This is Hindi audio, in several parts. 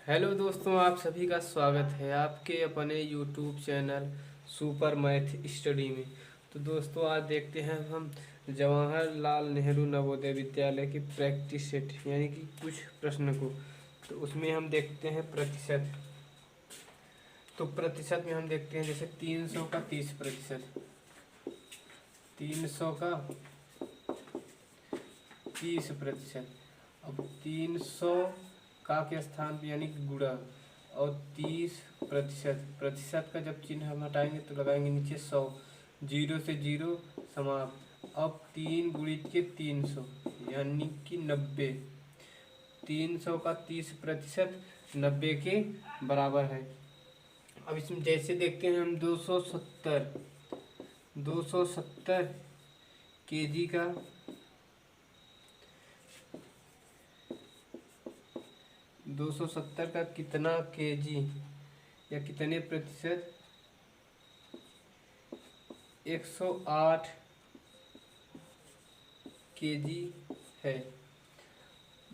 हेलो दोस्तों, आप सभी का स्वागत है आपके अपने YouTube channel super math study में। तो दोस्तों, आज देखते हैं हम जवाहरलाल नेहरू नवोदय विद्यालय की प्रैक्टिस सेट यानी कि कुछ प्रश्न को। तो उसमें हम देखते हैं प्रतिशत। तो प्रतिशत में हम देखते हैं जैसे 300 का 30%, 300 का 30%। अब 300 का के स्थान पे यानी कि गुणा, और 30%, प्रतिशत का जब चिन्ह हम हटाएंगे तो लगाएंगे नीचे 100, जीरो से जीरो समाप्त। अब 3 गुणित के 300 यानी कि 90। 300 का 30% 90 के बराबर है। अब इसमें जैसे देखते हैं हम 270 केजी का 270 का कितना केजी या कितने प्रतिशत 108 केजी है।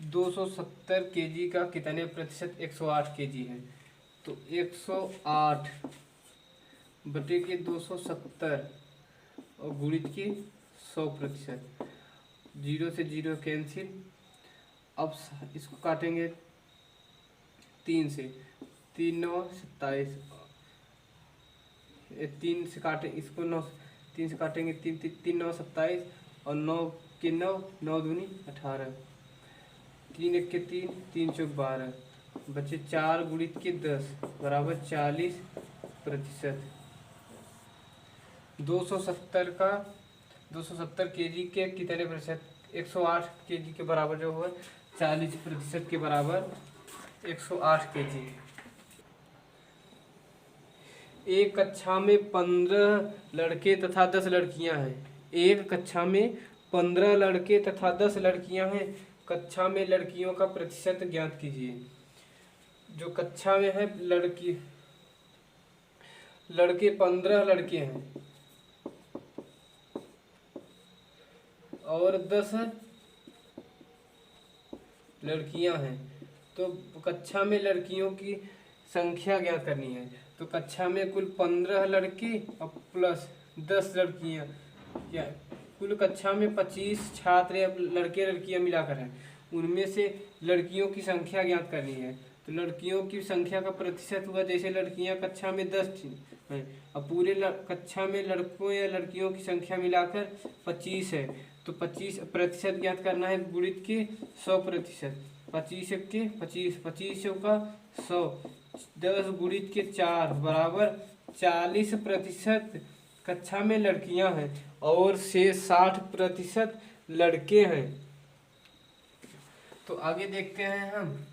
270 केजी का कितने प्रतिशत 108 केजी है। तो 108 बटे के 270 और गुणित के 100%। जीरो से जीरो कैंसिल। अब इसको काटेंगे 3 से, 3 9 27, 3 से काटे इसको 9, 3 से काटेंगे 3 3 9 27 और 9 के 9, 9 दूनी 18, 3 1 के 3, 3 चौक 12, बचे 4 गुणित के 10 बराबर 40%। 270 का 270 केजी के कितने प्रतिशत 108 केजी के बराबर जो हुआ 40% के बराबर 108 केजी। एक कक्षा में 15 लड़के तथा 10 लड़कियां हैं। एक कक्षा में 15 लड़के तथा 10 लड़कियां हैं। कक्षा में लड़कियों का प्रतिशत ज्ञात कीजिए। जो कक्षा में है लड़के 15 लड़के हैं और 10 लड़कियां हैं। तो कक्षा में लड़कियों की संख्या ज्ञात करनी है। तो कक्षा में कुल 15 लड़के और प्लस 10 लड़कियां, या कुल कक्षा में 25 छात्र या लड़के लड़कियां मिलाकर हैं। उनमें से लड़कियों की संख्या ज्ञात करनी है। तो लड़कियों की संख्या का प्रतिशत हुआ, जैसे लड़कियां कक्षा में 10 हैं और पूरे कक्षा में लड़कों या लड़कियों की संख्या मिलाकर 25 है। तो 25% ज्ञात करना है गुणित के 100%। 25 के 25, 25 का 100, 10 गुणित के 4 बराबर 40% कक्षा में लड़कियां हैं और से 60% लड़के हैं। तो आगे देखते हैं हम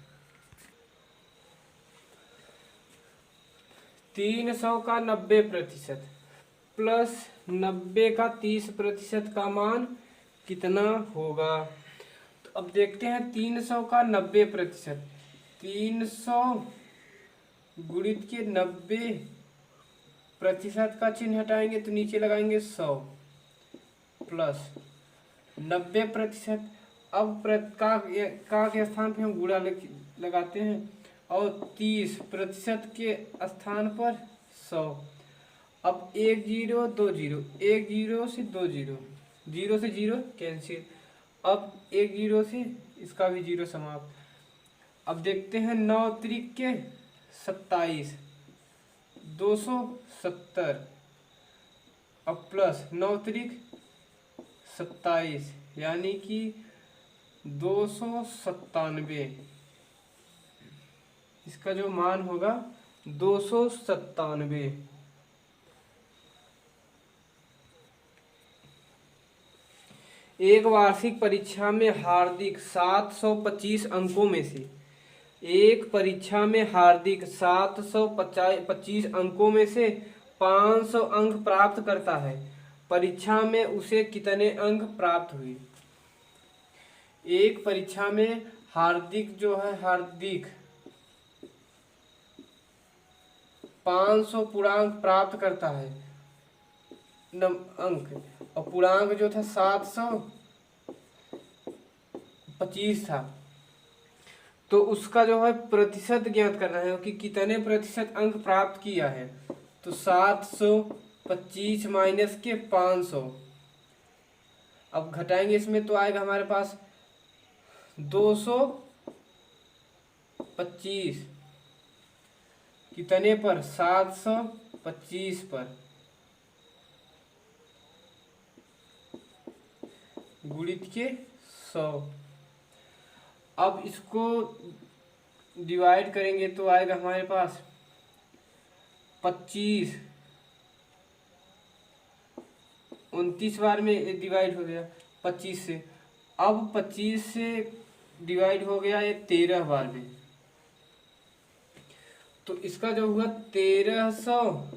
300 का 90% प्लस 90 का 30% का मान कितना होगा। तो अब देखते हैं 300 का 90%, 300 गुणित के 90% का चिन्ह हटाएंगे तो नीचे लगाएंगे 100 प्लस 90%। अब का के स्थान पे हम गुणा लगाते हैं और 30% के स्थान पर 100। अब 1 0 2 0, 1 0 से 2 0, 0 से 0 कैंसिल। अब 1 0 से इसका भी 0 समाप्त। अब देखते हैं 9 त्रिक के 27, 270 अब प्लस 9 त्रिक 27 यानी कि 297। इसका जो मान होगा 297। एक वार्षिक परीक्षा में हार्दिक 725 अंकों में से एक परीक्षा में हार्दिक 725 अंकों में से 500 अंक प्राप्त करता है। परीक्षा में उसे कितने अंक प्राप्त हुए। एक परीक्षा में हार्दिक जो है हार्दिक 500 पूर्णांक प्राप्त करता है अंक, और पूर्णांक जो था 725 था। तो उसका जो है प्रतिशत ज्ञात करना है कि कितने प्रतिशत अंक प्राप्त किया है। तो 725 माइनस के 500, अब घटाएंगे इसमें तो आएगा हमारे पास 225 कितने पर 725 पर गुणित के 100। अब इसको डिवाइड करेंगे तो आएगा हमारे पास 25, 29 बार में डिवाइड हो गया 25 से। अब 25 से डिवाइड हो गया ये 13 बार में, तो इसका जो हुआ 1300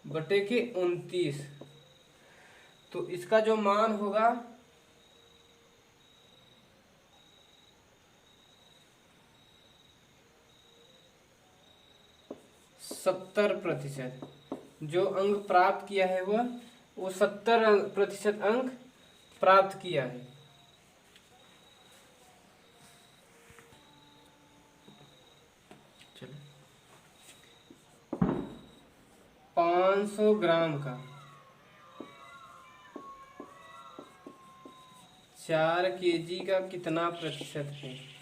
बटे के 29, तो इसका जो मान होगा 70%। जो अंक प्राप्त किया है वो 70% अंक प्राप्त किया है। चलो 500 ग्राम का 4 केजी का कितना प्रतिशत है।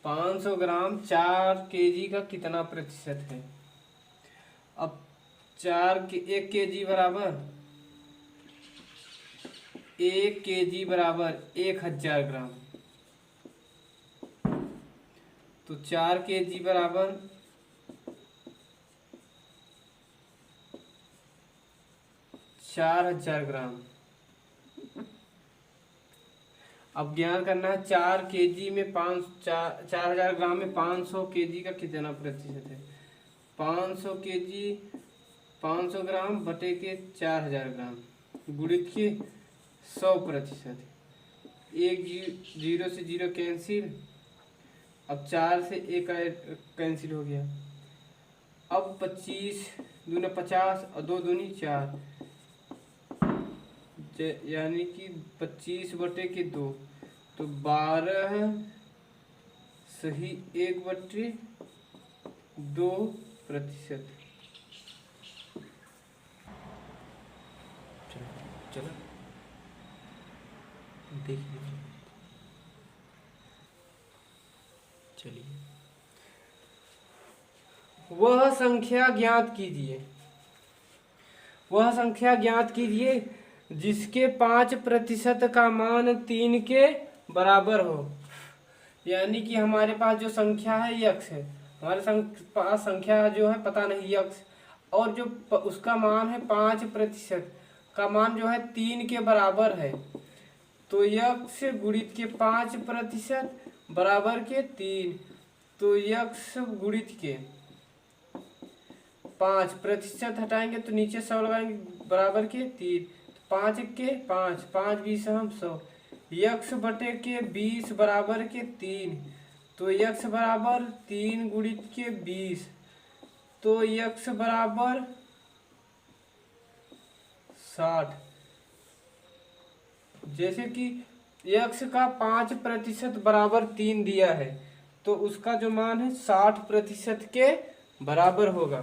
500 ग्राम 4 केजी का कितना प्रतिशत है। अब 1 केजी बराबर 1 केजी बराबर 1000 ग्राम, तो 4 केजी बराबर 4000 ग्राम। अब ज्ञात करना है 4 केजी में 4000 ग्राम में 500 केजी का कितना प्रतिशत है। 500 केजी 500 ग्राम बटे के 4000 ग्राम गुणित के 100%। एक जीरो से जीरो कैंसिल, अब 4 से 1 कैंसिल हो गया। अब 25 दूना 50 और 2 दूनी 4, यानी कि 25 बटे के 2, तो 12 सही 1/2%। चलो देखिए, चलिए वह संख्या ज्ञात कीजिए जिसके 5% का मान 3 के बराबर हो। यानी कि हमारे पास जो संख्या है यक्स है, हमारे पास संख्या जो है पता नहीं यक्स, और जो उसका मान है 5% का मान जो है 3 के बराबर है। तो यक्स गुणित के 5% बराबर के 3, तो यक्स गुणित के 5% हटाएंगे तो नीचे 100 लगाएंगे बराबर के 3, 5 के 5, 5 20 हम 100, यक्स बटे के 20 बराबर के 3, तो यक्स बराबर 3 गुणित के 20, तो यक्स बराबर 60। जैसे कि यक्स का 5% बराबर 3 दिया है, तो उसका जो मान है 60% के बराबर होगा।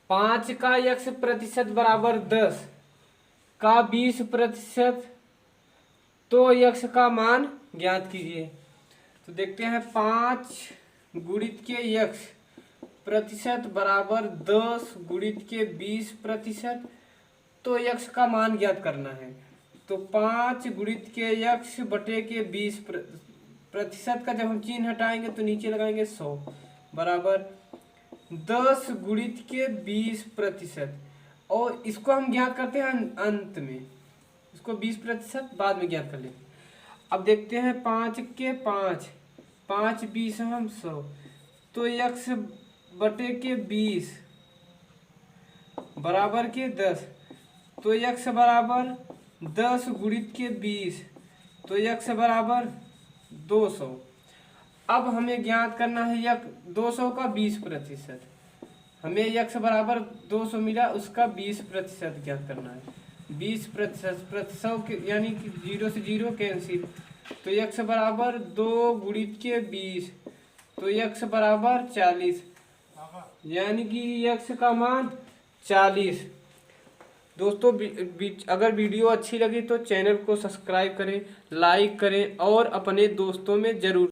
5 का यक्स प्रतिशत बराबर 10 का 20%, तो यक्स का मान ज्ञात कीजिए। तो देखते हैं 5 गुणित के यक्स प्रतिशत बराबर 10 गुणित के 20%, तो यक्स का मान ज्ञात करना है। तो 5 गुणित के यक्स बटे के 20% का जब हम चिन्ह हटाएंगे तो नीचे लगाएंगे 100 बराबर 10 गुणित के 20%, और इसको हम ज्ञात करते हैं अंत में, इसको 20% बाद में ज्ञात कर लेंगे। अब देखते हैं 5 के 5, 5 20 हम 100, तो यक्स बटे के 20 बराबर के 10, तो यक्स बराबर 10 गुणित के 20, तो यक्स बराबर 200। अब हमें ज्ञात करना है 200 का 20%। हमें यक्स बराबर 200 मिला, उसका 20% ज्ञात करना है। 20% यानी कि 0 से 0 कैंसिल, तो यक्स बराबर 2 गुणित के 20, तो यक्स बराबर 40, यानी कि यक्स का मान 40। दोस्तों अगर वीडियो अच्छी लगी तो चैनल को सब्सक्राइब करें, लाइक करें और अपने दोस्तों में ज़रूर